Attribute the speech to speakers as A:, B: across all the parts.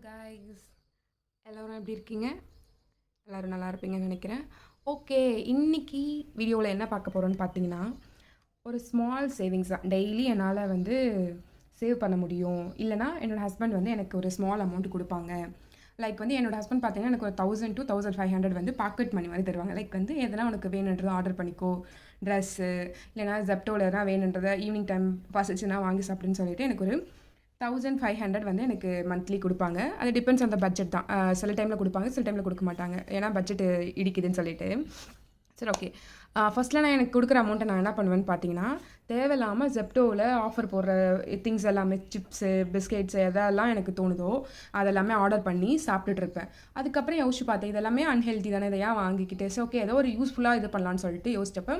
A: Guys, எல்லோரும் எப்படி இருக்கீங்க? எல்லோரும் நல்லா இருப்பீங்கன்னு நினைக்கிறேன். ஓகே, இன்னைக்கு வீடியோவில் என்ன பார்க்க போகிறோன்னு பார்த்தீங்கன்னா, ஒரு ஸ்மால் சேவிங்ஸ் தான். டெய்லி என்னால் வந்து சேவ் பண்ண முடியும். இல்லைனா என்னோடய ஹஸ்பண்ட் வந்து எனக்கு ஒரு ஸ்மால் அமௌண்ட் கொடுப்பாங்க. லைக் வந்து என்னோடய ஹஸ்பண்ட் பார்த்தீங்கன்னா எனக்கு ஒரு 1000 to 1500 வந்து பாக்கெட் மணி மாதிரி தருவாங்க. லைக் வந்து எதனா உனக்கு வேணுன்றதை ஆர்டர் பண்ணிக்கோ, ட்ரெஸ்ஸு இல்லைனா ஜெப்டோவில் எதனா வேணுன்றதை ஈவினிங் டைம் பசிச்சுன்னா வாங்கி சாப்பிடுன்னு சொல்லிட்டு எனக்கு ஒரு 1500 வந்து எனக்கு மந்த்லி கொடுப்பாங்க. அது டிபெண்ட்ஸ் ஆன் த பட்ஜெட் தான். சில டைமில் கொடுப்பாங்க, சில டைமில் கொடுக்க மாட்டாங்க. ஏன்னா பட்ஜெட் இடிக்குதுன்னு சொல்லிட்டு. சரி, ஓகே. ஃபஸ்ட்டில் நான் எனக்கு கொடுக்குற அமௌண்ட்டை நான் என்ன பண்ணுவேன்னு பார்த்தீங்கன்னா, தேவையில்லாமல் ஜெப்டோவில் ஆஃபர் போடுற திங்ஸ் எல்லாமே சிப்ஸு, பிஸ்கெட்ஸு எதெல்லாம் எனக்கு தோணுதோ அதெல்லாமே ஆர்டர் பண்ணி சாப்பிட்டுட்டு இருப்பேன். அதுக்கப்புறம் யோசிச்சு பார்த்தேன், இதெல்லாமே அன்ஹெல்தி தானே, இதை ஏன் வாங்கிக்கிட்டு. ஸோ ஓகே, ஏதோ ஒரு யூஸ்ஃபுல்லாக இது பண்ணலான்னு சொல்லிட்டு யோசிச்சப்போ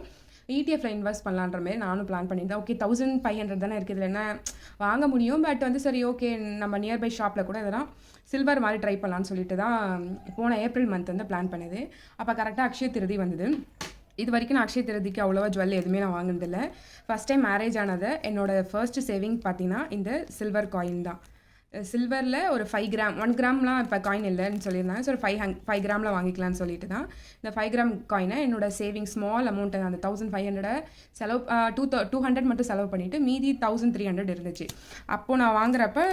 A: ETF இன்வெஸ்ட் பண்ணலான்ற மாதிரி நானும் பிளான் பண்ணியிருந்தேன். ஓகே, 1500 தானே இருக்குது, இதில் என்ன வாங்க முடியும். பட் வந்து சரி ஓகே, நம்ம நியர்பை ஷாப்பில் கூட இதெல்லாம் சில்வர் மாதிரி ட்ரை பண்ணலான்னு சொல்லிட்டு தான் போன ஏப்ரல் மந்த் வந்து பிளான் பண்ணுது. அப்போ கரெக்டாக அக்ஷய திருதி வந்தது. இது வரைக்கும் நான் அக்ஷய திருதிக்கு அவ்வளோவா ஜுவல் எதுவுமே நான் வாங்கினதில்லை. ஃபஸ்ட் டைம் மேரேஜ் ஆனதை என்னோடய ஃபர்ஸ்ட் சேவிங் பார்த்தீங்கன்னா இந்த சில்வர் காயின் தான். சில்வரில் ஒரு 5 கிராம், 1 கிராம்லாம் இப்போ காயின் இல்லைன்னு சொல்லியிருந்தாங்க. ஸோ ஒரு 5 கிராமில் வாங்கிக்கலான்னு சொல்லிட்டு தான் இந்த 5 கிராம் காயினை என்னோட சேவிங் ஸ்மால் அமௌண்ட்டை அந்த 1500 செலவு 200 மட்டும் செலவு பண்ணிவிட்டு மீதி 1300 இருந்துச்சு. அப்போது நான் வாங்குறப்ப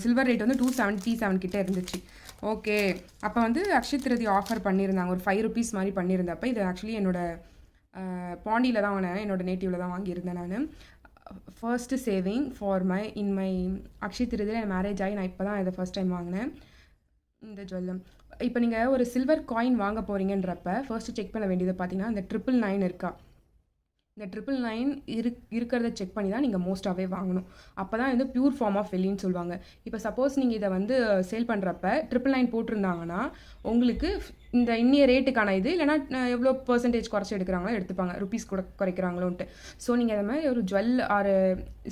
A: சில்வர் ரேட் வந்து 277 கிட்டே இருந்துச்சு. ஓகே, அப்போ வந்து அக்ஷய திருதி ஆஃபர் பண்ணியிருந்தாங்க, ஒரு 5 rupees மாதிரி பண்ணியிருந்தப்போ. இது ஆக்சுவலி பாண்டியில் தான் வாங்கினேன், என்னோடய நேட்டிவில் தான் வாங்கியிருந்தேன் நான். First saving for my Akshaya திருதியில் என் மேரேஜ் ஆகி நான் இப்போ தான் இதை ஃபர்ஸ்ட் டைம் வாங்கினேன் இந்த ஜுவல்லம். இப்போ நீங்கள் ஒரு சில்வர் காயின் வாங்க போகிறீங்கன்றப்ப ஃபர்ஸ்ட்டு செக் பண்ண வேண்டியது பார்த்தீங்கன்னா இந்த 999 இருக்கா. இந்த 999 இருக்கிறத செக் பண்ணி தான் நீங்கள் மோஸ்ட்டாகவே வாங்கணும். அப்போ தான் வந்து பியூர் ஃபார்ம் ஆஃப் வெள்ளின்னு சொல்லுவாங்க. இப்போ சப்போஸ் நீங்கள் இதை வந்து சேல் பண்ணுறப்ப 999 போட்டிருந்தாங்கன்னா உங்களுக்கு இந்த இன்னிய ரேட்டுக்கான இது இல்லைனா எவ்வளோ பர்சன்டேஜ் குறைச்சி எடுக்கிறாங்களோ எடுத்துப்பாங்க, ருபீஸ் கூட குறைக்கிறாங்களோன்ட்டு. ஸோ நீங்கள் அதை மாதிரி ஒரு ஜுவல் ஆர்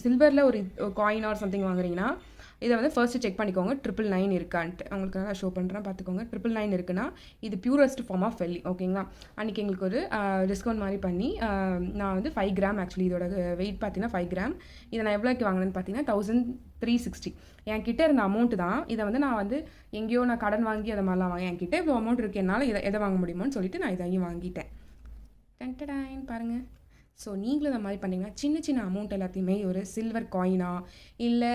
A: சில்வரில் ஒரு காயின் ஆர் சம்திங் வாங்குறீங்கன்னா இதை வந்து ஃபர்ஸ்ட்டு செக் பண்ணிக்கோங்க 999 இருக்கான்ட்டு. அவங்களுக்கு நல்லா ஷோ பண்ணுறேன் பார்த்துக்கோங்க. 999 இருக்குன்னா இது பியூரஸ்ட் ஃபார்ம் ஆஃப் வெள்ளி. ஓகேங்களா. அன்றைக்கி எங்களுக்கு ஒரு டிஸ்கவுண்ட் மாதிரி பண்ணி நான் வந்து 5 கிராம், ஆக்சுவலி இதோட வெயிட் பார்த்தீங்கன்னா 5 கிராம். இதை நான் எவ்வளோக்கு வாங்கினேன்னு பார்த்தீங்கன்னா 1360. என்கிட்ட இருந்த அமௌண்ட்டு தான். இதை வந்து நான் வந்து எங்கேயோ நான் கடன் வாங்கி அதை மாதிரிலாம் வாங்க, என்கிட்ட இவ்வளோ அமௌண்ட் இருக்குது, என்னால் எதை வாங்க முடியுமோன்னு சொல்லிட்டு நான் இதையும் வாங்கிட்டேன். டென்டடைன் பாருங்கள். ஸோ நீங்களும் இந்த மாதிரி பண்ணிங்கன்னா சின்ன சின்ன அமௌண்ட் எல்லாத்தையுமே ஒரு சில்வர் காயினா இல்லை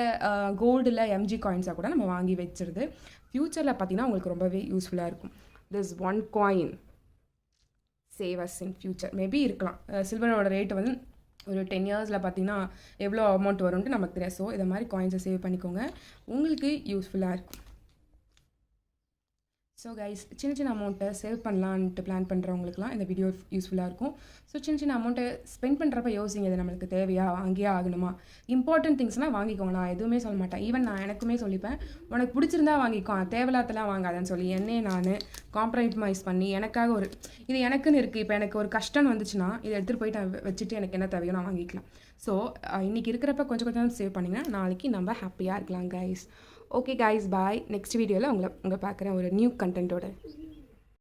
A: கோல்டில் எம்ஜி காயின்ஸாக கூட நம்ம வாங்கி வச்சுருது ஃப்யூச்சரில் பார்த்திங்கன்னா உங்களுக்கு ரொம்பவே யூஸ்ஃபுல்லாக இருக்கும். This 1 coin save us in future maybe இருக்கலாம். சில்வரோட ரேட்டு வந்து ஒரு 10 இயர்ஸில் பார்த்திங்கன்னா எவ்வளோ அமௌண்ட் வரும்ன்ட்டு நமக்கு தெரியாது. ஸோ இதை மாதிரி காயின்ஸை சேவ் பண்ணிக்கோங்க, உங்களுக்கு யூஸ்ஃபுல்லாக இருக்கும். ஸோ கைஸ், சின்ன சின்ன அமௌண்ட்டை சேவ் பண்ணலான்ட்டு பிளான் பண்ணுறவங்களுக்குலாம் இந்த வீடியோ யூஸ்ஃபுல்லாக இருக்கும். ஸோ சின்ன சின்ன அமௌண்ட்டை ஸ்பெண்ட் பண்ணுறப்ப யோசிங்க, இது நம்மளுக்கு தேவையா, வாங்கியே ஆகணுமா. இம்பார்ட்டன்ட் திங்ஸ்னால் வாங்கிக்கோங்க, நான் எதுவுமே சொல்ல மாட்டேன். ஈவன் நான் எனக்குமே சொல்லிப்பேன், உனக்கு பிடிச்சிருந்தா வாங்கிக்கோ, தேவையில்லாதெல்லாம் வாங்காதன்னு சொல்லி என்னையே நான் காம்ப்ரமைஸ் பண்ணி எனக்காக ஒரு இது எனக்குன்னு இருக்குது. இப்போ எனக்கு ஒரு கஷ்டம் வந்துச்சுன்னா இதை எடுத்துகிட்டு போயிட்டு வச்சுட்டு எனக்கு என்ன தேவையோ நான் வாங்கிக்கலாம். ஸோ இன்றைக்கி இருக்கிறப்ப கொஞ்சம் கொஞ்சம் சேவ் பண்ணிங்கன்னா நாளைக்கு நம்ம ஹாப்பியாக இருக்கலாம் கைஸ். ஓகே கைஸ், பாய். நெக்ஸ்ட் வீடியோவில் உங்களை பார்க்குறேன் ஒரு நியூ கண்டென்ட்டோட.